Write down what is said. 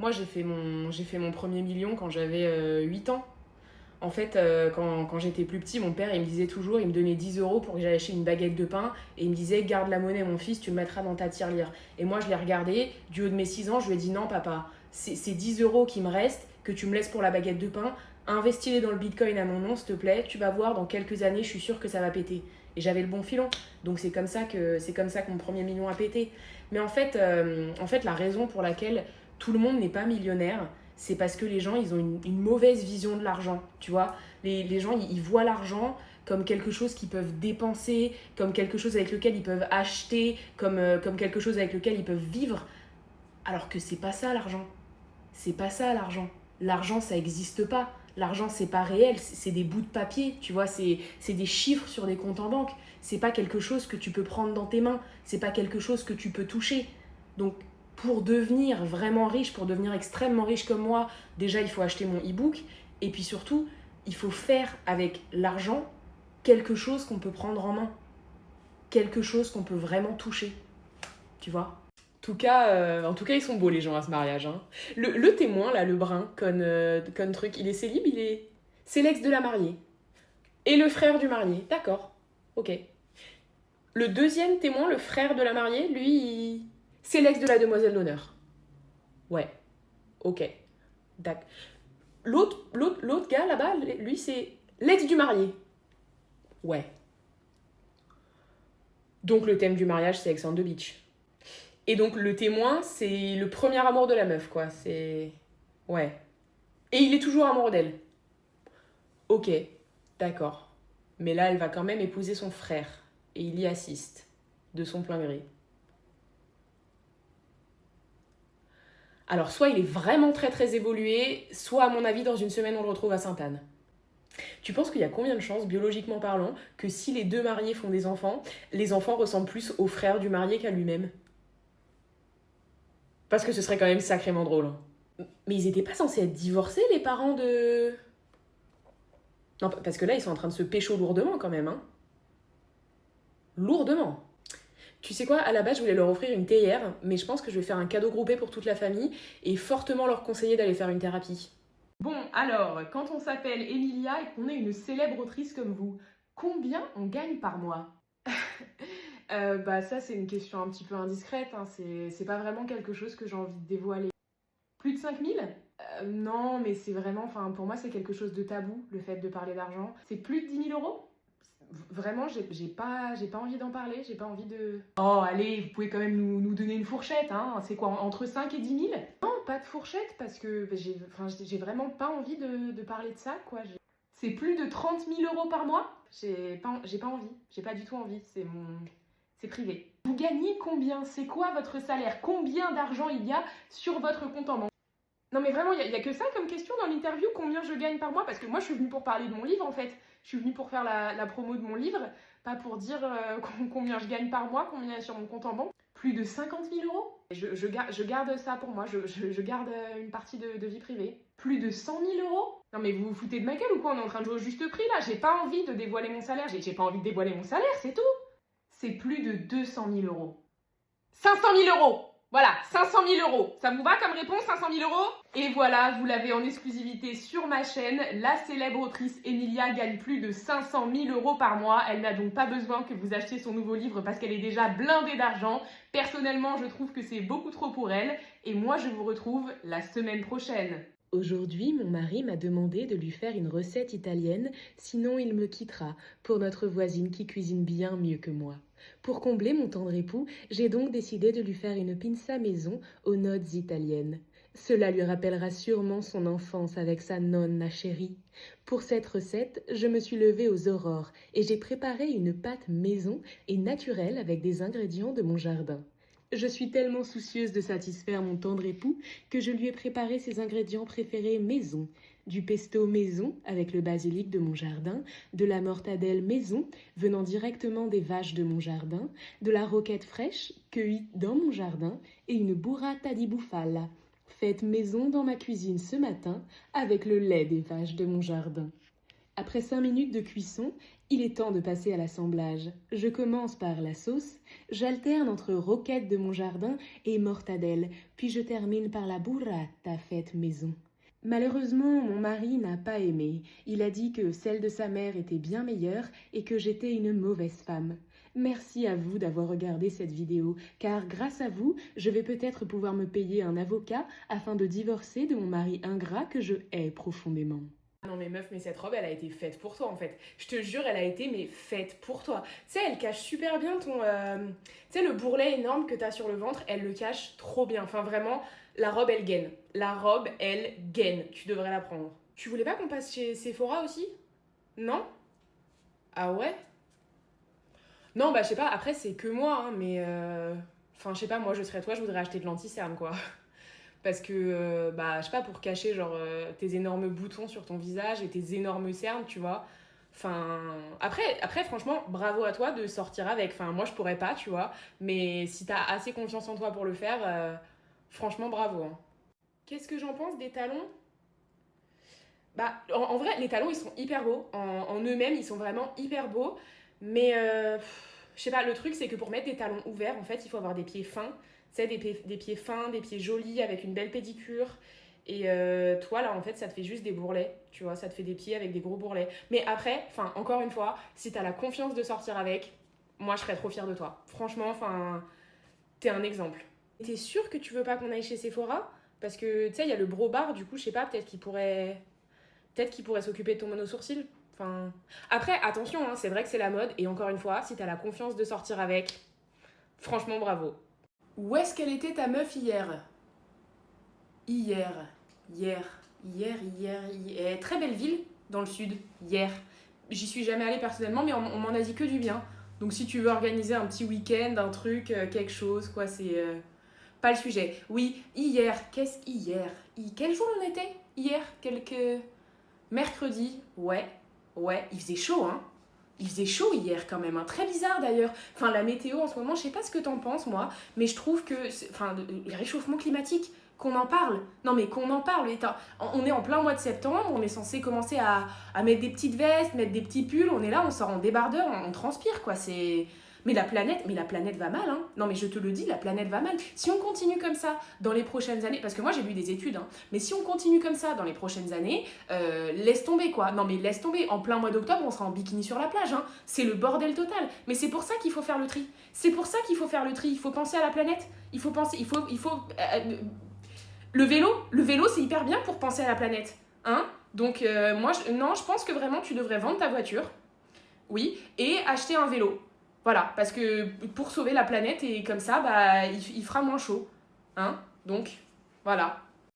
Moi, j'ai fait mon premier million quand j'avais 8 ans. En fait, quand j'étais plus petit, mon père, il me disait toujours, il me donnait 10 euros pour que j'aille acheter une baguette de pain. Et il me disait, garde la monnaie, mon fils, tu le mettras dans ta tirelire. Et moi, je l'ai regardé, du haut de mes 6 ans, je lui ai dit, non, papa, c'est 10 euros qui me restent, que tu me laisses pour la baguette de pain. Investis-les dans le bitcoin à mon nom, s'il te plaît. Tu vas voir, dans quelques années, je suis sûre que ça va péter. Et j'avais le bon filon. Donc c'est comme ça que mon premier million a pété. Mais en fait, la raison pour laquelle tout le monde n'est pas millionnaire, c'est parce que les gens, ils ont une mauvaise vision de l'argent, tu vois. Les gens, ils voient l'argent comme quelque chose qu'ils peuvent dépenser, comme quelque chose avec lequel ils peuvent acheter, comme quelque chose avec lequel ils peuvent vivre, alors que c'est pas ça l'argent. C'est pas ça l'argent. L'argent, ça existe pas. L'argent, c'est pas réel, c'est des bouts de papier, tu vois, c'est des chiffres sur des comptes en banque. C'est pas quelque chose que tu peux prendre dans tes mains, c'est pas quelque chose que tu peux toucher. Donc, pour devenir vraiment riche, pour devenir extrêmement riche comme moi, déjà, il faut acheter mon e-book. Et puis surtout, il faut faire avec l'argent quelque chose qu'on peut prendre en main. Quelque chose qu'on peut vraiment toucher, tu vois. En tout cas, ils sont beaux les gens à ce mariage. Hein. Le témoin, là, le brun, con truc, il est célib, c'est l'ex de la mariée. Et le frère du marié, d'accord, ok. Le deuxième témoin, le frère de la mariée, c'est l'ex de la demoiselle d'honneur. Ouais, ok, d'accord. L'autre gars là-bas, lui, c'est l'ex du marié. Ouais. Donc le thème du mariage, c'est Ex on the Beach. Et donc le témoin, c'est le premier amour de la meuf, quoi. C'est... Ouais. Et il est toujours amoureux d'elle. Ok, d'accord. Mais là, elle va quand même épouser son frère. Et il y assiste. De son plein gré. Alors, soit il est vraiment très très évolué, soit à mon avis, dans une semaine, on le retrouve à Sainte-Anne. Tu penses qu'il y a combien de chances, biologiquement parlant, que si les deux mariés font des enfants, les enfants ressemblent plus au frère du marié qu'à lui-même? Parce que ce serait quand même sacrément drôle. Mais ils étaient pas censés être divorcés, les parents de... Non, parce que là, ils sont en train de se pécho lourdement quand même, hein. Lourdement. Tu sais quoi, à la base, je voulais leur offrir une théière, mais je pense que je vais faire un cadeau groupé pour toute la famille et fortement leur conseiller d'aller faire une thérapie. Bon, alors, quand on s'appelle Emilia et qu'on est une célèbre autrice comme vous, combien on gagne par mois? Bah ça, c'est une question un petit peu indiscrète, hein. C'est pas vraiment quelque chose que j'ai envie de dévoiler. Plus de 5 000? Non, mais c'est vraiment, enfin, pour moi, c'est quelque chose de tabou, le fait de parler d'argent. C'est plus de 10 000 euros? Vraiment, j'ai pas envie d'en parler, j'ai pas envie de... Oh, allez, vous pouvez quand même nous donner une fourchette, hein. C'est quoi, entre 5 et 10 000? Non, pas de fourchette, parce que j'ai vraiment pas envie de parler de ça, quoi. C'est plus de 30 000 euros par mois? J'ai pas envie, j'ai pas du tout envie, c'est privé. Vous gagnez combien? C'est quoi votre salaire? Combien d'argent il y a sur votre compte en banque? Non mais vraiment, il y a que ça comme question dans l'interview, combien je gagne par mois? Parce que moi je suis venue pour parler de mon livre en fait. Je suis venue pour faire la promo de mon livre, pas pour dire combien je gagne par mois, combien il y a sur mon compte en banque. Plus de 50 000 euros? Je garde ça pour moi, je garde une partie de vie privée. Plus de 100 000 euros? Non mais vous vous foutez de ma gueule ou quoi? On est en train de jouer au juste prix là, j'ai pas envie de dévoiler mon salaire, j'ai pas envie de dévoiler mon salaire, c'est tout. C'est plus de 200 000 euros. 500 000 euros! Voilà, 500 000 euros. Ça vous va comme réponse, 500 000 euros? Et voilà, vous l'avez en exclusivité sur ma chaîne. La célèbre autrice Emilia gagne plus de 500 000 euros par mois. Elle n'a donc pas besoin que vous achetiez son nouveau livre parce qu'elle est déjà blindée d'argent. Personnellement, je trouve que c'est beaucoup trop pour elle. Et moi, je vous retrouve la semaine prochaine. Aujourd'hui, mon mari m'a demandé de lui faire une recette italienne, sinon il me quittera, pour notre voisine qui cuisine bien mieux que moi. Pour combler mon tendre époux, j'ai donc décidé de lui faire une pinza maison aux notes italiennes. Cela lui rappellera sûrement son enfance avec sa nonna chérie. Pour cette recette, je me suis levée aux aurores et j'ai préparé une pâte maison et naturelle avec des ingrédients de mon jardin. Je suis tellement soucieuse de satisfaire mon tendre époux que je lui ai préparé ses ingrédients préférés maison. Du pesto maison avec le basilic de mon jardin, de la mortadelle maison venant directement des vaches de mon jardin, de la roquette fraîche cueillie dans mon jardin et une burrata di bufala faite maison dans ma cuisine ce matin avec le lait des vaches de mon jardin. Après 5 minutes de cuisson, il est temps de passer à l'assemblage. Je commence par la sauce, j'alterne entre roquettes de mon jardin et mortadelle, puis je termine par la burrata faite maison. Malheureusement, mon mari n'a pas aimé. Il a dit que celle de sa mère était bien meilleure et que j'étais une mauvaise femme. Merci à vous d'avoir regardé cette vidéo, car grâce à vous, je vais peut-être pouvoir me payer un avocat afin de divorcer de mon mari ingrat que je hais profondément. Non mais meuf, mais cette robe, elle a été faite pour toi en fait. Je te jure, elle a été mais faite pour toi. Tu sais, elle cache super bien ton... Tu sais, le bourrelet énorme que t'as sur le ventre, elle le cache trop bien. Enfin vraiment, la robe, elle gaine. La robe, elle gaine. Tu devrais la prendre. Tu voulais pas qu'on passe chez Sephora aussi? Non? Ah ouais? Non, bah je sais pas, après c'est que moi, hein, mais... Enfin, je sais pas, moi je serais toi, je voudrais acheter de l'anti-cerne quoi. Parce que, bah, je sais pas, pour cacher genre tes énormes boutons sur ton visage et tes énormes cernes, tu vois. Enfin, après, franchement, bravo à toi de sortir avec. Enfin, moi, je pourrais pas, tu vois. Mais si t'as assez confiance en toi pour le faire, franchement, bravo, hein. Qu'est-ce que j'en pense des talons? Bah, en vrai, les talons, ils sont hyper beaux. En eux-mêmes, ils sont vraiment hyper beaux. Mais, je sais pas, le truc, c'est que pour mettre des talons ouverts, en fait, il faut avoir des pieds fins. Tu sais, des pieds fins, des pieds jolis, avec une belle pédicure. Et toi, là, en fait, ça te fait juste des bourrelets. Tu vois, ça te fait des pieds avec des gros bourrelets. Mais après, enfin, encore une fois, si t'as la confiance de sortir avec, moi, je serais trop fière de toi. Franchement, enfin, t'es un exemple. T'es sûre que tu veux pas qu'on aille chez Sephora? Parce que, tu sais, il y a le bro bar, du coup, je sais pas, peut-être qu'il pourrait s'occuper de ton mono-sourcil. Enfin... Après, attention, hein, c'est vrai que c'est la mode. Et encore une fois, si t'as la confiance de sortir avec, franchement, bravo. Où est-ce qu'elle était ta meuf hier? Hier, hier. Très belle ville dans le sud, hier. J'y suis jamais allée personnellement, mais on m'en a dit que du bien. Donc si tu veux organiser un petit week-end, un truc, quelque chose, quoi, c'est pas le sujet. Oui, hier, qu'est-ce hier? Quel jour on était? Hier, mercredi, ouais, il faisait chaud, hein. Il faisait chaud hier quand même, hein. Très bizarre d'ailleurs. Enfin, la météo en ce moment, je sais pas ce que t'en penses, moi, mais je trouve que, enfin, le réchauffement climatique, qu'on en parle. Non, mais qu'on en parle. On est en plein mois de septembre, on est censé commencer à mettre des petites vestes, mettre des petits pulls. On est là, on sort en débardeur, on transpire, quoi. C'est... Mais la planète va mal, hein. Non, mais je te le dis, la planète va mal. Si on continue comme ça dans les prochaines années, parce que moi j'ai lu des études, hein, mais si on continue comme ça dans les prochaines années, laisse tomber, quoi. Non, mais laisse tomber. En plein mois d'octobre, on sera en bikini sur la plage, hein. C'est le bordel total. Mais c'est pour ça qu'il faut faire le tri. C'est pour ça qu'il faut faire le tri. Il faut penser à la planète. Il faut penser. Le vélo, c'est hyper bien pour penser à la planète, hein. Donc, moi, non, je pense que vraiment, tu devrais vendre ta voiture, oui, et acheter un vélo. Voilà, parce que pour sauver la planète, et comme ça, bah, il fera moins chaud, hein. Donc, voilà.